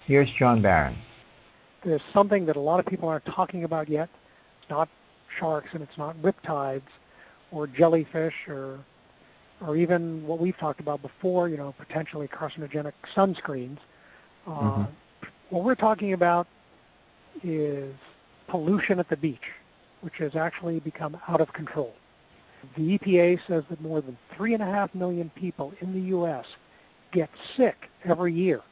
Here's John Barron. There's something that a lot of people aren't talking about yet. It's not sharks and it's not riptides or jellyfish or even what we've talked about before, potentially carcinogenic sunscreens. What we're talking about is pollution at the beach, which has actually become out of control. The EPA says that more than 3.5 million people in the U.S. get sick every year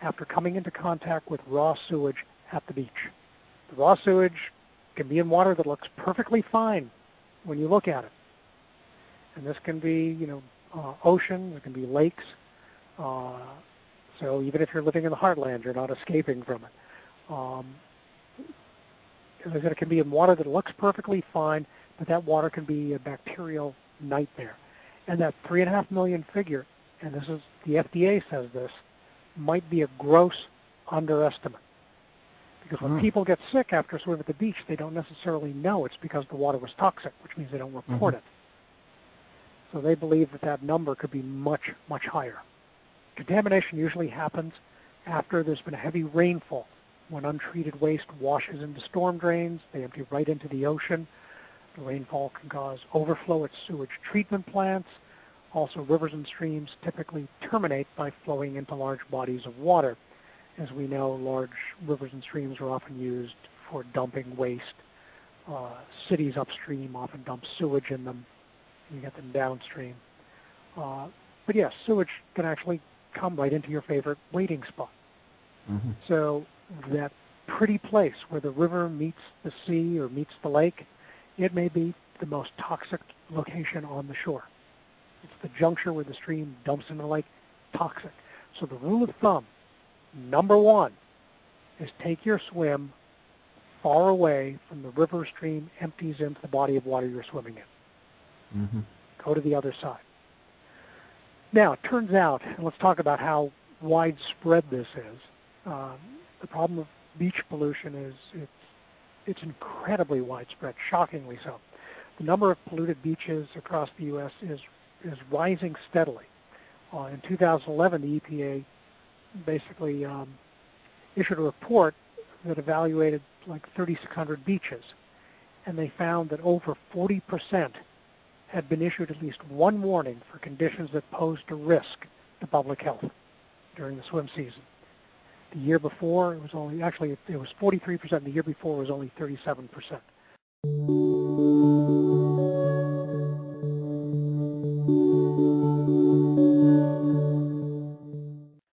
after coming into contact with raw sewage at the beach. The raw sewage can be in water that looks perfectly fine when you look at it. And this can be, ocean, it can be lakes. So even if you're living in the heartland, you're not escaping from it. As I said, it can be in water that looks perfectly fine, but that water can be a bacterial nightmare. And that 3.5 million figure, and this is the FDA says this, might be a gross underestimate. Because when people get sick after swimming at the beach, they don't necessarily know it's because the water was toxic, which means they don't report it. So they believe that that number could be much, much higher. Contamination usually happens after there's been a heavy rainfall. When untreated waste washes into storm drains, they empty right into the ocean. The rainfall can cause overflow at sewage treatment plants. Also, rivers and streams typically terminate by flowing into large bodies of water. As we know, large rivers and streams are often used for dumping waste. Cities upstream often dump sewage in them. You get them downstream. But yes, sewage can actually come right into your favorite wading spot. So that pretty place where the river meets the sea or meets the lake, it may be the most toxic location on the shore. It's the juncture where the stream dumps into the lake, toxic. So the rule of thumb, number one, is take your swim far away from the river stream empties into the body of water you're swimming in. Go to the other side. Now, it turns out, and let's talk about how widespread this is. The problem of beach pollution is it's incredibly widespread, shockingly so. The number of polluted beaches across the U.S. is rising steadily. In 2011, the EPA basically issued a report that evaluated like 3,600 beaches, and they found that over 40% had been issued at least one warning for conditions that posed a risk to public health during the swim season. The year before, it was only, actually, it was 43%. The year before, it was only 37%.